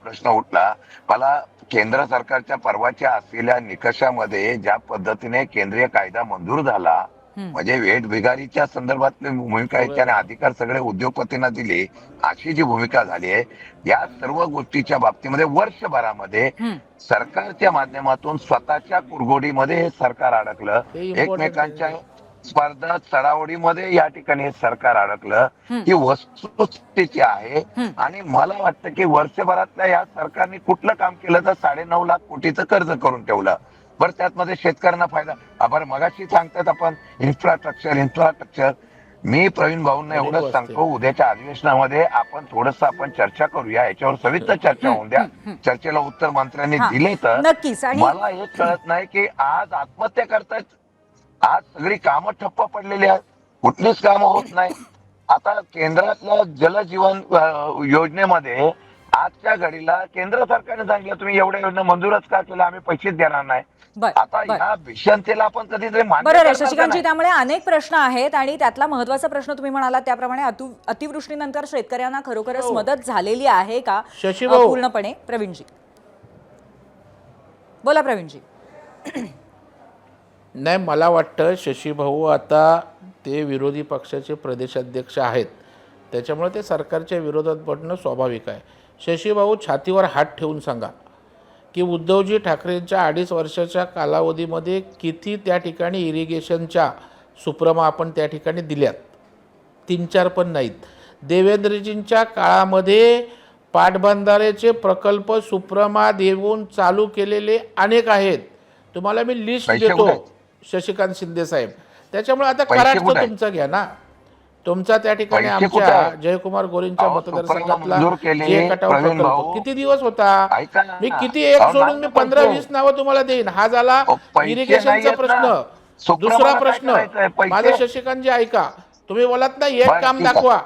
प्रश्न उठला. मला केंद्र सरकारच्या परवाच्या असलेल्या निकषामध्ये ज्या पद्धतीने केंद्रीय कायदा मंजूर झाला, म्हणजे वेठबिगारीच्या संदर्भातली भूमिका आहे आणि अधिकार सगळे उद्योगपतींना दिले, अशी जी भूमिका झाली आहे, या सर्व गोष्टीच्या बाबतीमध्ये वर्षभरामध्ये सरकारच्या माध्यमातून स्वतःच्या कुरघोडीमध्ये हे सरकार अडकलं, एकमेकांच्या स्पर्धा चढावडीमध्ये या ठिकाणी हे सरकार अडकलं. ही वस्तुस्थिती आहे. आणि मला वाटतं की वर्षभरातल्या या सरकारने कुठलं काम केलं तर 9.5 लाख कोटीचं कर्ज करून ठेवलं. बरं, त्यातमध्ये शेतकऱ्यांना फायदा. बरं, मगाशी सांगतात आपण इन्फ्रास्ट्रक्चर. मी प्रवीण भाऊंना एवढंच सांगतो, उद्याच्या अधिवेशनामध्ये आपण थोडंसं चर्चा करूया, याच्यावर सविस्तर चर्चा होऊन द्या. चर्चेला उत्तर मंत्र्यांनी दिले तर नक्कीच. मला हे कळत नाही की आज आत्महत्या करतायत, आज सगळी कामं ठप्प पडलेली आहेत, कुठलीच कामं होत नाही. आता केंद्रातल्या जलजीवन योजनेमध्ये आजच्या घडीला केंद्र सरकारने सांगितलं तुम्ही एवढ्या योजना मंजूरच का केल्या, आम्ही पैसेच देणार नाही. आता या विषयांतेला आपण कधीतरी बरोबर आहे शशिकांतजी. त्यामुळे अनेक प्रश्न आहेत आणि त्यातला महत्वाचा प्रश्न तुम्ही म्हणाला त्याप्रमाणे अतिवृष्टीनंतर शेतकऱ्यांना खरोखरच मदत झालेली आहे का पूर्णपणे? प्रवीणजी बोला. प्रवीणजी. नाही, मला वाटतं शशीभाऊ आता ते विरोधी पक्षाचे प्रदेशाध्यक्ष आहेत, त्याच्यामुळे ते सरकारच्या विरोधात पडणं स्वाभाविक आहे. शशीभाऊ छातीवर हात ठेवून सांगा की उद्धवजी ठाकरेंच्या 2.5 वर्षाच्या कालावधीमध्ये किती त्या ठिकाणी इरिगेशनच्या सुप्रमा आपण त्या ठिकाणी दिल्यात, 3-4 पण नाहीत. देवेंद्रजींच्या काळामध्ये पाटबंधारेचे प्रकल्प सुप्रमा देऊन चालू केलेले अनेक आहेत. तुम्हाला मी लिस्ट देतो शशिकांत शिंदे साहेब. त्याच्यामुळे आता कराडचं तुमचं घ्या ना, तुमचा त्या ठिकाणी पैसे कुठं आमच्या आहे? जयकुमार गोरेंच्या अहो, मतदारसंघातला मंजूर केले, जे कटाव प्रवीण प्रकल्प भाऊ. किती दिवस होता? ऐका ना. मी किती एक अहो, सोडून नाही मी ना 15-20 पैसे. नावं तुम्हाला देईन. हा झाला अहो, पैसे इरिगेशनचा नाहीयेत प्रश्न. ना. सुप्रमा दुसरा मला काय प्रश्न करायचंय? पैसे. माझं शशिकांतजी ऐका, तुम्ही बोलात ना एक बरं, काम ठीक आहे. दाखवा.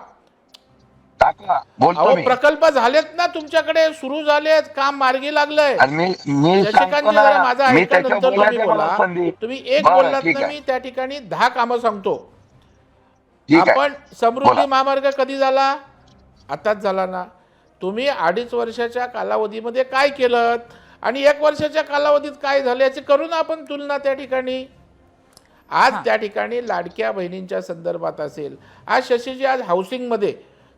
टाका बोलतो अहो मी. प्रकल्प झालेत ना तुमच्याकडे, सुरू झालेत, काम मार्गी लागलंय. आणि मी सांगतो शशिकांतजी जरा ना, माझा मी ऐका, त्याच्या नंतर तुम्ही बोलायचं मला बोला. संधी. तुम्ही एक बरं, बोललात ठीक ना, आहे. मी त्या ठिकाणी 10 कामं सांगतो. ठीक आहे. आपण समृद्धी बोला. महामार्ग कधी झाला? आताच झाला ना. तुम्ही 2.5 वर्षाच्या कालावधीमध्ये काय केलं आणि 1 वर्षाच्या कालावधीत काय झालं याची करू ना आपण तुलना त्या ठिकाणी. आज त्या ठिकाणी लाडक्या बहिणींच्या संदर्भात असेल, आज शशीजी आज हाऊसिंगमध्ये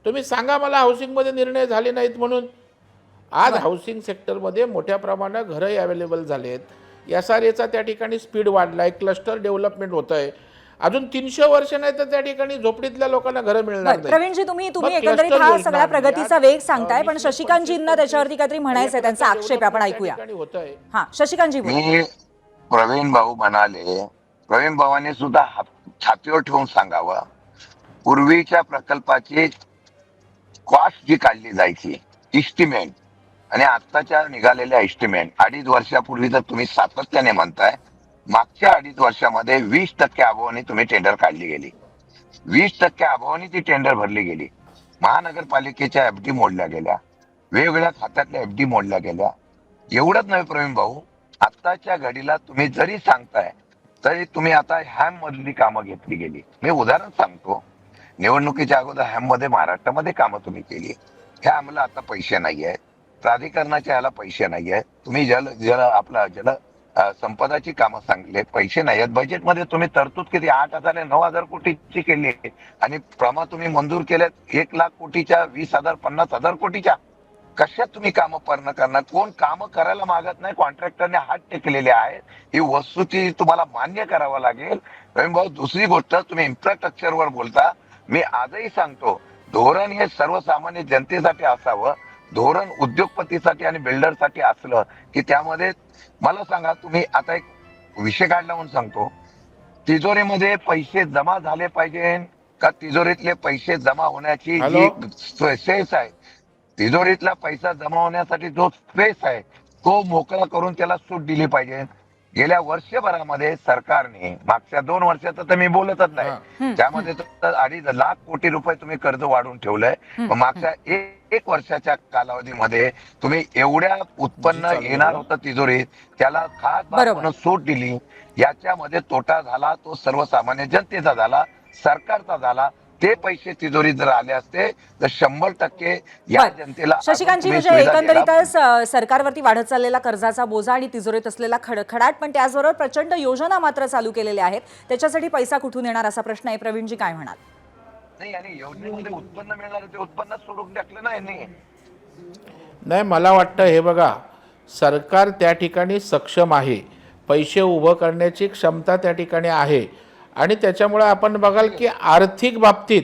तुम्ही सांगा मला, हाऊसिंगमध्ये निर्णय झाले नाहीत म्हणून. आज हाऊसिंग सेक्टरमध्ये मोठ्या प्रमाणात घरंही अवेलेबल झालेत. SRAचा त्या ठिकाणी स्पीड वाढला आहे, क्लस्टर डेव्हलपमेंट होत आहे. अजून 300 वर्ष नाही तर त्या ठिकाणी झोपडीतल्या लोकांना घरं मिळणार बरं, नाही. प्रवीणजी तुम्ही मग एकंदरीत cluster हा योजना सगळ्या प्रगतीचा यात, वेग सांगताय, पण वीस- शशिकांतजींना त्याच्यावरती काहीतरी म्हणायचं आहे, त्यांचा आक्षेप आपण ऐकूया. होतंय. हा, शशिकांतजी बोला. मी प्रवीण भाऊ म्हणाले, प्रवीण भावाने सुद्धा छातीवर ठेवून सांगावं, पूर्वीच्या प्रकल्पाची कॉस्ट जी काढली जायची इस्टिमेट आणि आत्ताच्या निघालेल्या इस्टिमेट 2.5 वर्षापूर्वी जर तुम्ही सातत्याने म्हणताय, मागच्या 2.5 वर्षामध्ये 20% अभावाने तुम्ही टेंडर काढली गेली. 20% अभावाने ती टेंडर भरली गेली. महानगरपालिकेच्या FD मोडल्या गेल्या, वेगवेगळ्या खात्यातल्या FD मोडल्या गेल्या. एवढंच नव्हे प्रवीण भाऊ, आत्ताच्या घडीला तुम्ही जरी सांगताय तरी तुम्ही आता हॅम मधली कामं घेतली गेली. मी उदाहरण सांगतो, निवडणुकीच्या अगोदर हॅम मध्ये महाराष्ट्रामध्ये कामं तुम्ही केली. ह्या आम्हाला आता पैसे नाही आहेत, प्राधिकरणाच्या ह्याला पैसे नाही आहेत. तुम्ही जल संपदाची कामं सांगले, पैसे नाही आहेत. बजेटमध्ये तुम्ही तरतूद किती 8,000 आणि 9,000 कोटीची केली आहे आणि प्रमा तुम्ही मंजूर केल्यात 1,00,000 कोटीच्या, 20,000 50,000 कोटीच्या. कशात तुम्ही कामं पूर्ण करणार? कोण कामं करायला मागत नाही, कॉन्ट्रॅक्टरने हात टेकलेले आहेत. ही वस्तुस्थिती तुम्हाला मान्य करावं लागेल. रवींद्र भाऊ, दुसरी गोष्ट, तुम्ही इन्फ्रास्ट्रक्चरवर बोलता. मी आजही सांगतो, धोरण हे सर्वसामान्य जनतेसाठी असावं. धोरण उद्योगपतीसाठी आणि बिल्डरसाठी असलं की त्यामध्ये मला सांगा, तुम्ही आता एक विषय काढला म्हणून सांगतो, तिजोरीमध्ये पैसे जमा झाले पाहिजे का तिजोरीतले पैसे जमा होण्याची जी स्पेस आहे, तिजोरीतला पैसा जमा होण्यासाठी जो स्पेस आहे तो मोकळा करून त्याला सूट दिली पाहिजे. गेल्या वर्षभरामध्ये सरकारने, मागच्या 2 वर्षाचं तर मी बोलतच नाही, त्यामध्ये 2.5 लाख कोटी रुपये तुम्ही कर्ज वाढवून ठेवलंय. मागच्या 1 वर्षाच्या कालावधीमध्ये तुम्ही एवढ्या उत्पन्न येणार होतं तिजोरीत, त्याला खास म्हणून सूट दिली. याच्यामध्ये तोटा झाला तो सर्वसामान्य जनतेचा झाला, सरकारचा झाला. ते पैसे तिजोरीत जर आले असते तर 100% या जनतेला. शशिकांतजी, म्हणजे एकंदरीतच सरकारवरती वाढत चाललेला कर्जाचा बोजा आणि तिजोरीत असलेला खडखडाट, पण त्याचबरोबर प्रचंड योजना मात्र चालू केलेल्या आहेत. त्याच्यासाठी पैसा कुठून येणार असा प्रश्न आहे. प्रवीणजी काय म्हणाल? नाही, आणि योजनेमध्ये उत्पन्न मिळणार ते उत्पन्न सोडून टाकलं नाही. नाही, मला वाटतं हे बघा, सरकार त्या ठिकाणी सक्षम आहे, पैसे उभं करण्याची क्षमता त्या ठिकाणी आहे आणि त्याच्यामुळे आपण बघाल की आर्थिक बाबतीत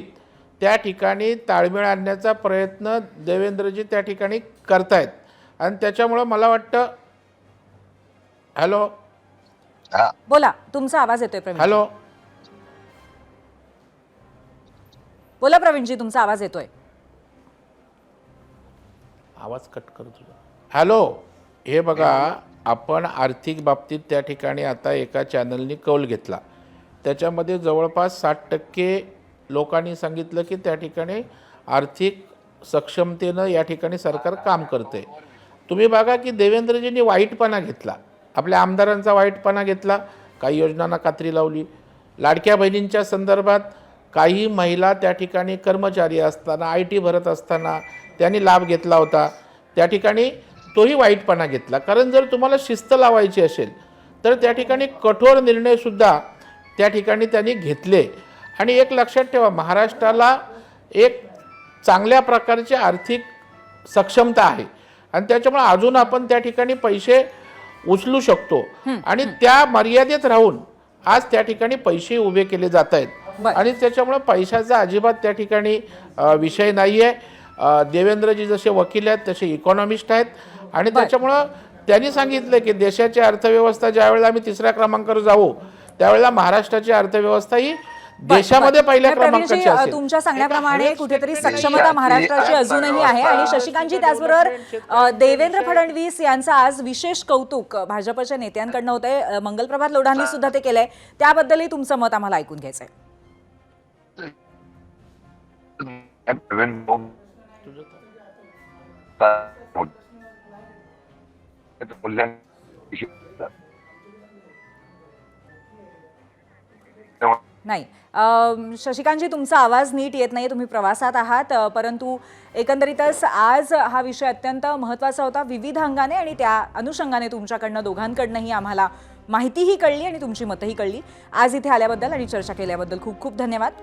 त्या ठिकाणी ताळमेळ आणण्याचा प्रयत्न देवेंद्रजी त्या ठिकाणी करतायत आणि त्याच्यामुळं मला वाटतं. हॅलो, बोला, तुमचा आवाज येतोय प्रवीण. हॅलो, बोला प्रवीणजी, तुमचा आवाज येतोय. आवाज कट करतो. हॅलो, हे बघा, आपण आर्थिक बाबतीत त्या ठिकाणी आता एका चॅनलनी कौल घेतला, त्याच्यामध्ये जवळपास 60% लोकांनी सांगितलं की त्या ठिकाणी आर्थिक सक्षमतेनं या ठिकाणी सरकार काम करते. तुम्ही बघा की देवेंद्रजींनी वाईटपणा घेतला, आपल्या आमदारांचा वाईटपणा घेतला, काही योजनांना कात्री लावली. लाडक्या बहिणींच्या संदर्भात काही महिला त्या ठिकाणी कर्मचारी असताना, IT भरत असताना त्यांनी लाभ घेतला होता, त्या ठिकाणी तोही वाईटपणा घेतला. कारण जर तुम्हाला शिस्त लावायची असेल तर त्या ठिकाणी कठोर निर्णयसुद्धा त्या ठिकाणी त्यांनी घेतले. आणि एक लक्षात ठेवा, महाराष्ट्राला एक चांगल्या प्रकारची आर्थिक सक्षमता आहे आणि त्याच्यामुळे अजून आपण त्या ठिकाणी पैसे उचलू शकतो आणि त्या मर्यादेत राहून आज त्या ठिकाणी पैसे उभे केले जात आहेत आणि त्याच्यामुळे पैशाचा अजिबात त्या ठिकाणी विषय नाही आहे. देवेंद्रजी जसे वकील आहेत तसे इकॉनॉमिस्ट आहेत आणि त्याच्यामुळं त्यांनी सांगितलं की देशाची अर्थव्यवस्था ज्यावेळेला आम्ही 3ऱ्या क्रमांकावर जाऊ त्यावेळेला महाराष्ट्राची अर्थव्यवस्था ही देशामध्ये पहिल्या प्रवीणजी, क्रमांकाचे असेल. तुमच्या सांगण्याप्रमाणे एका कुठेतरी हवेत सक्षमता महाराष्ट्राची अजूनही आहे. आणि शशिकांतजी, त्याचबरोबर देवेंद्र फडणवीस यांचं आज विशेष कौतुक भाजपच्या नेत्यांकडनं होतंय. मंगलप्रभात लोढांनी सुद्धा ते केलंय. त्याबद्दलही तुमचं मत आम्हाला ऐकून घ्यायचंय. नाही, शशिकांतजी, तुमचा आवाज नीट येत नाही. तुम्ही प्रवासात आहात, परंतु एकंदरीतच आज हा विषय अत्यंत महत्त्वाचा होता विविध अंगाने, आणि त्या अनुषंगाने तुमच्याकडनं दोघांकडनंही आम्हाला माहितीही कळली आणि तुमची मतही कळली. आज इथे आल्याबद्दल आणि चर्चा केल्याबद्दल खूप खूप धन्यवाद.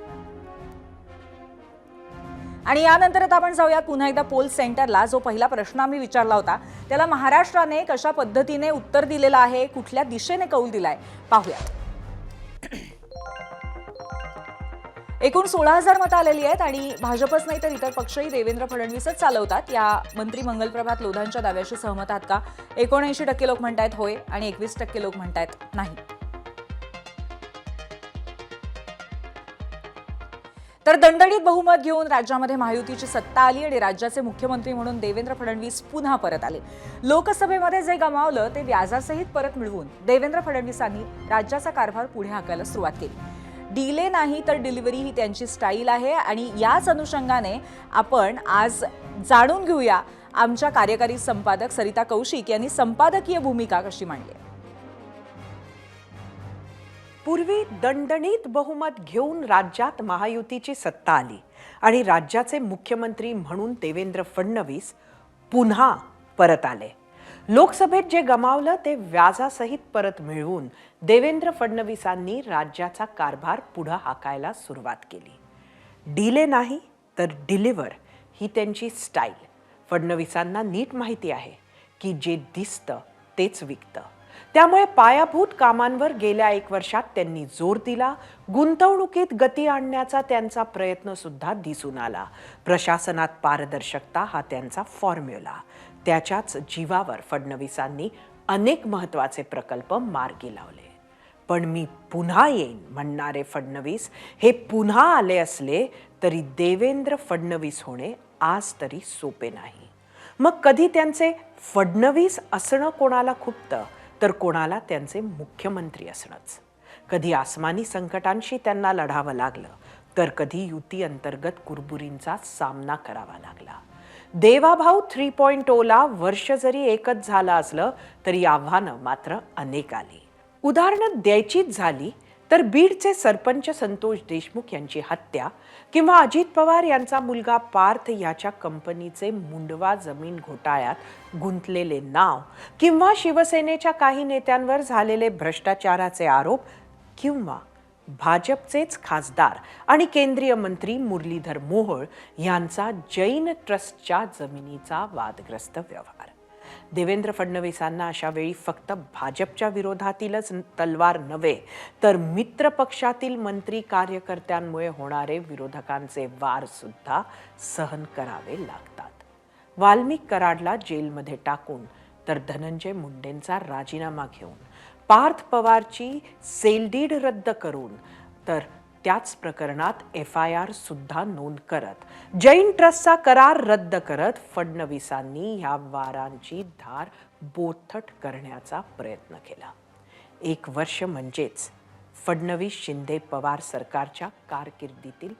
आणि यानंतर आता आपण जाऊयात पुन्हा एकदा पोल सेंटरला. जो पहिला प्रश्न आम्ही विचारला होता त्याला महाराष्ट्राने कशा पद्धतीने उत्तर दिलेलं आहे, कुठल्या दिशेने कौल दिलाय, पाहूयात. एकूण 16,000 मतं आलेली आहेत आणि भाजपच नाही तर इतर पक्षही देवेंद्र फडणवीसच चालवतात या मंत्री मंगलप्रभात लोधांच्या दाव्याशी सहमत आहात का? 79% लोक म्हणतायत होय आणि 21% लोक म्हणतायत नाही. तर दणदणीत बहुमत घेऊन राज्यामध्ये महायुतीची सत्ता आली आणि राज्याचे मुख्यमंत्री म्हणून देवेंद्र फडणवीस पुन्हा परत आले. लोकसभेमध्ये जे गमावलं ते व्याजासहित परत मिळवून देवेंद्र फडणवीसांनी राज्याचा कारभार पुढे हाकायला सुरुवात केली. डिले नाही तर डिलिव्हरी ही त्यांची स्टाईल आहे आणि याच अनुषंगाने आपण आज जाणून घेऊया आमच्या कार्यकारी संपादक सरिता कौशिक यांनी संपादकीय भूमिका कशी मांडली. पूर्वी दणदणीत बहुमत घेऊन राज्यात महायुतीची सत्ता आली आणि राज्याचे मुख्यमंत्री म्हणून देवेंद्र फडणवीस पुन्हा परत आले. लोकसभेत जे गमावलं ते व्याजासहित परत मिळवून देवेंद्र फडणवीसांनी राज्याचा कारभार पुढे हाकायला सुरुवात केली. डिले नाही तर डिलिव्हर ही त्यांची स्टाईल. फडणवीसांना नीट माहिती आहे की जे दिसतं तेच विकतं. त्यामुळे पायाभूत कामांवर गेल्या 1 वर्षात त्यांनी जोर दिला. गुंतवणुकीत गती आणण्याचा त्यांचा प्रयत्न सुद्धा दिसून आला. प्रशासनात पारदर्शकता हा त्यांचा फॉर्म्युला. त्याच्याच जीवावर फडणवीसांनी अनेक महत्त्वाचे प्रकल्प मार्गी लावले. पण मी पुन्हा येईन म्हणणारे फडणवीस हे पुन्हा आले असले तरी देवेंद्र फडणवीस होणे आज तरी सोपे नाही. मग कधी त्यांचे फडणवीस असणं कोणाला खुपतं तर कोणाला त्यांचे मुख्यमंत्री असणंच. कधी आसमानी संकटांशी त्यांना लढावं लागलं तर कधी युती अंतर्गत कुरबुरींचा सामना करावा लागला. देवाभाऊ 3.0ला वर्ष जरी एकच झालं असलं तरी आव्हानं मात्र अनेक आली. उदाहरणं द्यायचीच झाली तर बीडचे सरपंच संतोष देशमुख यांची हत्या किंवा अजित पवार यांचा मुलगा पार्थ याच्या कंपनीचे मुंडवा जमीन घोटाळ्यात गुंतलेले नाव किंवा शिवसेनेच्या काही नेत्यांवर झालेले भ्रष्टाचाराचे आरोप किंवा भाजपचेच खासदार आणि केंद्रीय मंत्री मुरलीधर मोहोळ यांचा जैन ट्रस्टच्या जमिनीचा वादग्रस्त व्यवहार. देवेंद्र फडणवीसांना अशा वेळी फक्त भाजपच्या विरोधातीलच तलवार नव्हे तर मित्र पक्षातील मंत्री कार्यकर्त्यांमुळे होणारे विरोधकांचे वार सुद्धा सहन करावे लागतात. वाल्मिक कराडला जेलमध्ये टाकून तर धनंजय मुंडेंचा राजीनामा घेऊन, पार्थ पवारची सेलडीड रद्द करून तर त्याच प्रकरणात FIR सुद्धा नोंद करत जैन ट्रस्टचा करार रद्द करत फडणवीसांनी ह्या वारांची धार बोथट करण्याचा प्रयत्न केला. 1 वर्ष म्हणजेच फडणवीस शिंदे पवार सरकारच्या कारकिर्दीतील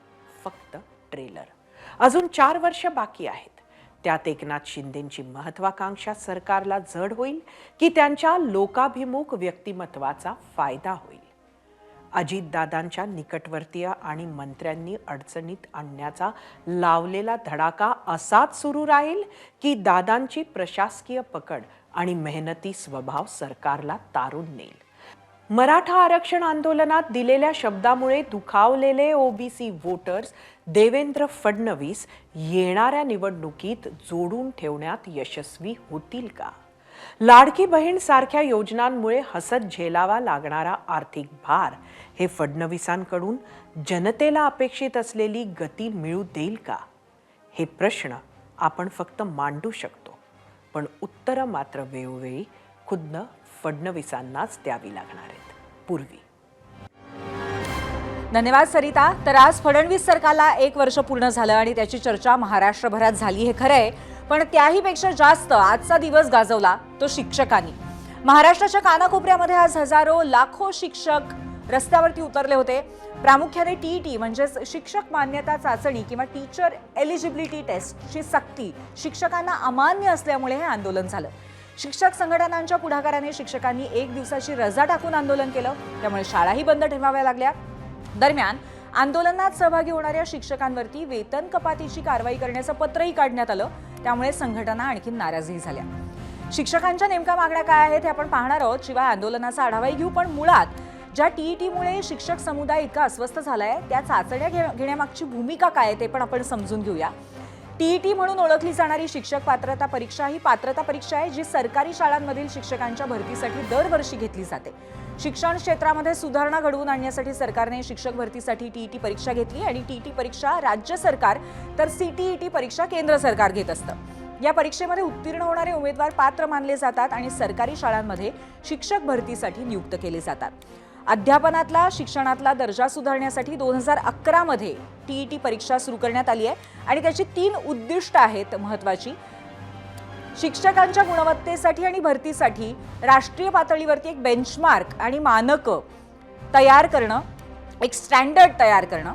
फक्त ट्रेलर. अजून 4 वर्ष बाकी आहेत. त्यात एकनाथ शिंदेंची महत्वाकांक्षा सरकारला जड होईल की त्यांच्या लोकाभिमुख व्यक्तिमत्वाचा फायदा होईल. अजितदादांच्या निकटवर्तीय आणि मंत्र्यांनी अडचणीत आणण्याचा लावलेला धडाका असाच सुरू राहील की दादांची प्रशासकीय पकड आणि मेहनती स्वभाव सरकारला तारून नेईल. मराठा आरक्षण आंदोलनात दिलेल्या शब्दामुळे दुखावलेले OBC वोटर्स देवेंद्र फडणवीस येणाऱ्या निवडणुकीत जोडून ठेवण्यात यशस्वी होतील का? लाडकी बहीण सारख्या योजनांमुळे हसत झेलावा लागणारा आर्थिक भार हे फडणवीसांकडून जनतेला अपेक्षित असलेली गती मिळू देईल का? हे प्रश्न आपण फक्त मांडू शकतो, पण उत्तरं मात्र वेळोवेळी खुद्द फडणवीसांनाच द्यावी लागणार आहेत. पूर्वी धन्यवाद सरिता. तर आज फडणवीस सरकारला 1 वर्ष पूर्ण झालं आणि त्याची चर्चा महाराष्ट्रभरात झाली हे खरं आहे, पण त्याही पेक्षा जास्त आजचा दिवस गाजवला तो शिक्षकांनी. महाराष्ट्राच्या कानाकोपऱ्यामध्ये आज हजारो लाखो शिक्षक रस्त्यावरती उतरले होते. प्रामुख्याने टीईटी म्हणजेच शिक्षक मान्यता चाचणी किंवा टीचर एलिजिबिलिटी टेस्टची सक्ती शिक्षकांना अमान्य असल्यामुळे हे आंदोलन झालं. शिक्षक संघटनांच्या पुढाकाराने शिक्षकांनी 1 दिवसाची रजा टाकून आंदोलन केलं, त्यामुळे शाळाही बंद ठेवाव्या लागल्या. दरम्यान आंदोलनात सहभागी होणाऱ्या शिक्षकांवरती वेतन कपातीची कारवाई करण्याचं पत्रही काढण्यात आलं, त्यामुळे संघटना आणखी नाराजही झाल्या. शिक्षकांच्या नेमक्या मागण्या काय आहेत हे आपण पाहणार आहोत. शिवाय आंदोलनाचा आढावाही घेऊ, पण मुळात ज्या टीईटीमुळे शिक्षक समुदाय इतका अस्वस्थ झालाय त्या चाचण्या घेण्यामागची भूमिका काय आहे ते पण आपण समजून घेऊया. टीईटी म्हणून ओळखली जाणारी शिक्षक पात्रता परीक्षा ही पात्रता परीक्षा आहे जी सरकारी शाळांमधील शिक्षकांच्या भरतीसाठी दरवर्षी घेतली जाते. शिक्षण क्षेत्रामध्ये सुधारणा घडवून आणण्यासाठी सरकारने शिक्षक भरतीसाठी टीईटी परीक्षा घेतली आणि टीईटी परीक्षा राज्य सरकार तर सीटीईटी परीक्षा केंद्र सरकार घेत असतं. या परीक्षेमध्ये उत्तीर्ण होणारे उमेदवार पात्र मानले जातात आणि सरकारी शाळांमध्ये शिक्षक भरतीसाठी नियुक्त केले जातात. अध्यापनातला शिक्षणातला दर्जा सुधारण्यासाठी 2011 मध्ये टीईटी परीक्षा सुरू करण्यात आली आहे आणि त्याची 3 उद्दिष्ट आहेत महत्त्वाची. शिक्षकांच्या गुणवत्तेसाठी आणि भरतीसाठी राष्ट्रीय पातळीवरती एक बेंचमार्क आणि मानकं तयार करणं, एक स्टँडर्ड तयार करणं,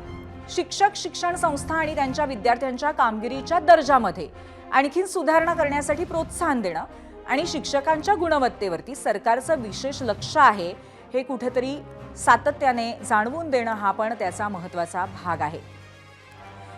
शिक्षक शिक्षण संस्था आणि त्यांच्या विद्यार्थ्यांच्या कामगिरीच्या दर्जामध्ये आणखीन सुधारणा करण्यासाठी प्रोत्साहन देणं आणि शिक्षकांच्या गुणवत्तेवरती सरकारचं विशेष लक्ष आहे हे कुठेतरी सातत्याने जाणवून देणं हा पण त्याचा महत्त्वाचा भाग आहे.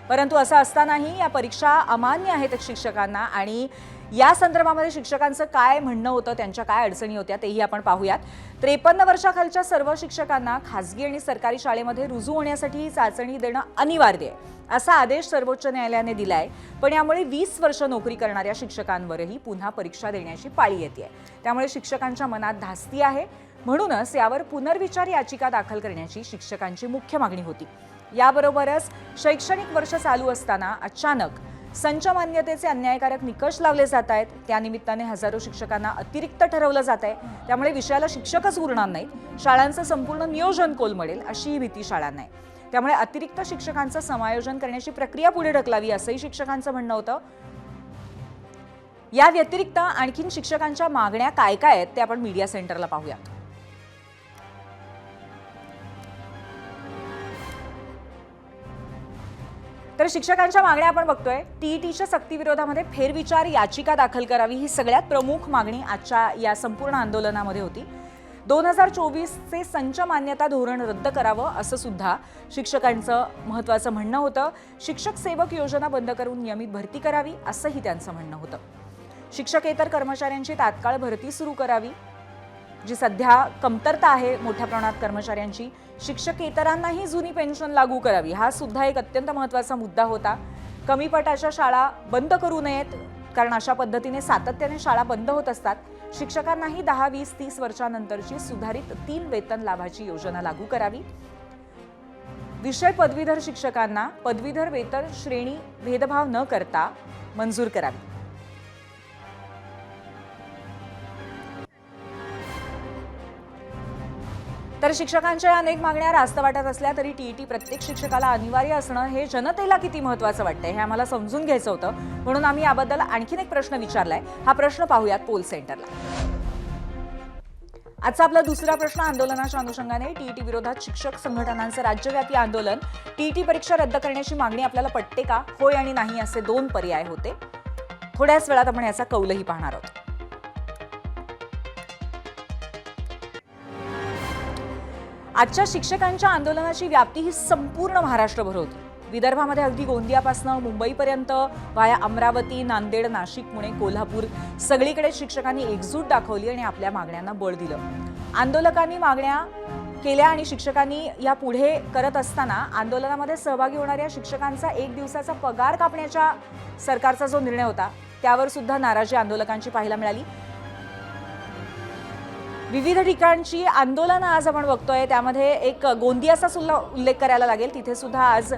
परंतु असं असतानाही या परीक्षा अमान्य आहेत शिक्षकांना आणि या संदर्भामध्ये शिक्षकांचं काय म्हणणं होतं, त्यांच्या काय अडचणी होत्या तेही आपण पाहूयात. 53 वर्षाखालच्या सर्व शिक्षकांना खासगी आणि सरकारी शाळेमध्ये रुजू होण्यासाठी ही चाचणी देणं अनिवार्य आहे असा आदेश सर्वोच्च न्यायालयाने दिलाय. पण यामुळे 20 वर्ष नोकरी करणाऱ्या शिक्षकांवरही पुन्हा परीक्षा देण्याची पाळी येते. त्यामुळे शिक्षकांच्या मनात धास्ती आहे. म्हणूनच यावर पुनर्विचार याचिका दाखल करण्याची शिक्षकांची मुख्य मागणी होती. याबरोबरच शैक्षणिक वर्ष चालू असताना अचानक संच मान्यतेचे अन्यायकारक निकष लावले जात आहेत. त्यानिमित्ताने हजारो शिक्षकांना अतिरिक्त ठरवलं जात आहे. त्यामुळे विषयाला शिक्षकच उरणार नाहीत, शाळांचं संपूर्ण नियोजन कोलमडेल अशी भीती शाळांना आहे. त्यामुळे अतिरिक्त शिक्षकांचं समायोजन करण्याची प्रक्रिया पुढे ढकलावी असंही शिक्षकांचं म्हणणं होतं. या व्यतिरिक्त आणखीन शिक्षकांच्या मागण्या काय काय आहेत ते आपण मीडिया सेंटरला पाहूयात. तर शिक्षकांच्या मागण्या आपण बघतोय. टीईटीच्या सक्तीविरोधामध्ये फेरविचार याचिका दाखल करावी ही सगळ्यात प्रमुख मागणी आजच्या या संपूर्ण आंदोलनामध्ये होती. 2024चे संच मान्यता धोरण रद्द करावं असं सुद्धा शिक्षकांचं महत्त्वाचं म्हणणं होतं. शिक्षक सेवक योजना बंद करून नियमित भरती करावी असंही त्यांचं म्हणणं होतं. शिक्षकेतर कर्मचाऱ्यांची तात्काळ भरती सुरू करावी, जी सध्या कमतरता आहे मोठ्या प्रमाणात कर्मचाऱ्यांची. शिक्षकेतरांनाही जुनी पेन्शन लागू करावी हा सुद्धा एक अत्यंत महत्त्वाचा मुद्दा होता. कमी पटाच्या शाळा बंद करू नयेत, कारण अशा पद्धतीने सातत्याने शाळा बंद होत असतात. शिक्षकांनाही 10, 20, 30 वर्षानंतरची सुधारित 3 वेतन लाभाची योजना लागू करावी. विषय पदवीधर शिक्षकांना पदवीधर वेतन श्रेणी भेदभाव न करता मंजूर करावी. तर शिक्षकांच्या अनेक मागण्या रास्त वाटत असल्या तरी टीईटी प्रत्येक शिक्षकाला अनिवार्य असणं हे जनतेला किती महत्त्वाचं वाटतंय हे आम्हाला समजून घ्यायचं होतं. म्हणून आम्ही याबद्दल आणखीन एक प्रश्न विचारलाय. हा प्रश्न पाहूयात पोल सेंटरला. आजचा आपला दुसरा प्रश्न आंदोलनाच्या अनुषंगाने टीईटी विरोधात शिक्षक संघटनांचं राज्यव्यापी आंदोलन. टीईटी परीक्षा रद्द करण्याची मागणी आपल्याला पटते का? होय आणि नाही असे 2 पर्याय होते. थोड्याच वेळात आपण याचा कौलही पाहणार आहोत. आजच्या शिक्षकांच्या आंदोलनाची व्याप्ती ही संपूर्ण महाराष्ट्रभर होती. विदर्भामध्ये अगदी गोंदियापासून मुंबईपर्यंत वाया अमरावती, नांदेड, नाशिक, पुणे, कोल्हापूर सगळीकडे शिक्षकांनी एकजूट दाखवली आणि आपल्या मागण्यांना बळ दिलं. आंदोलकांनी मागण्या केल्या आणि शिक्षकांनी या पुढे करत असताना आंदोलनामध्ये सहभागी होणाऱ्या शिक्षकांचा 1 दिवसाचा पगार कापण्याच्या सरकारचा जो निर्णय होता त्यावर सुद्धा नाराजी आंदोलकांची पाहायला मिळाली. विविध ठिकाणची आंदोलनं आज आपण बघतोय. त्यामध्ये एक गोंदियाचा सुद्धा उल्लेख करायला लागेल. तिथे सुद्धा आज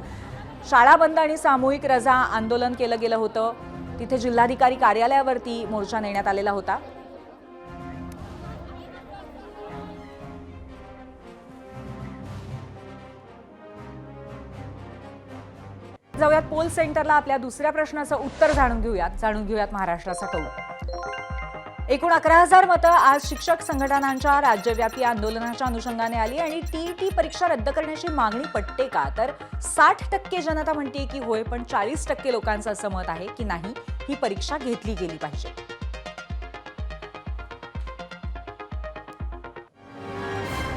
शाळा बंद आणि सामूहिक रजा आंदोलन केलं गेलं होतं. तिथे जिल्हाधिकारी कार्यालयावरती मोर्चा नेण्यात आलेला होता. जाऊयात पोल सेंटरला. आपल्या दुसऱ्या प्रश्नाचं उत्तर जाणून घेऊयात महाराष्ट्राचा कौल. एकूण 11,000 मतं आज शिक्षक संघटनांच्या राज्यव्यापी आंदोलनाच्या अनुषंगाने आली आणि टीईटी परीक्षा रद्द करण्याची मागणी पटते का, तर 60% जनता म्हणते की होय, पण 40% लोकांचं असं मत आहे की नाही, ही परीक्षा घेतली गेली पाहिजे.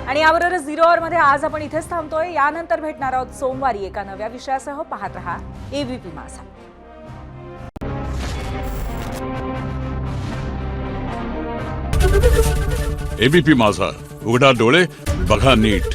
आणि याबरोबरच 0 अवरमध्ये आज आपण इथेच थांबतोय. यानंतर भेटणार आहोत सोमवारी एका नव्या विषयासह. पाहत रहा एबीपी माझा. एबीपी माझा, उघडा डोळे बघा नीट.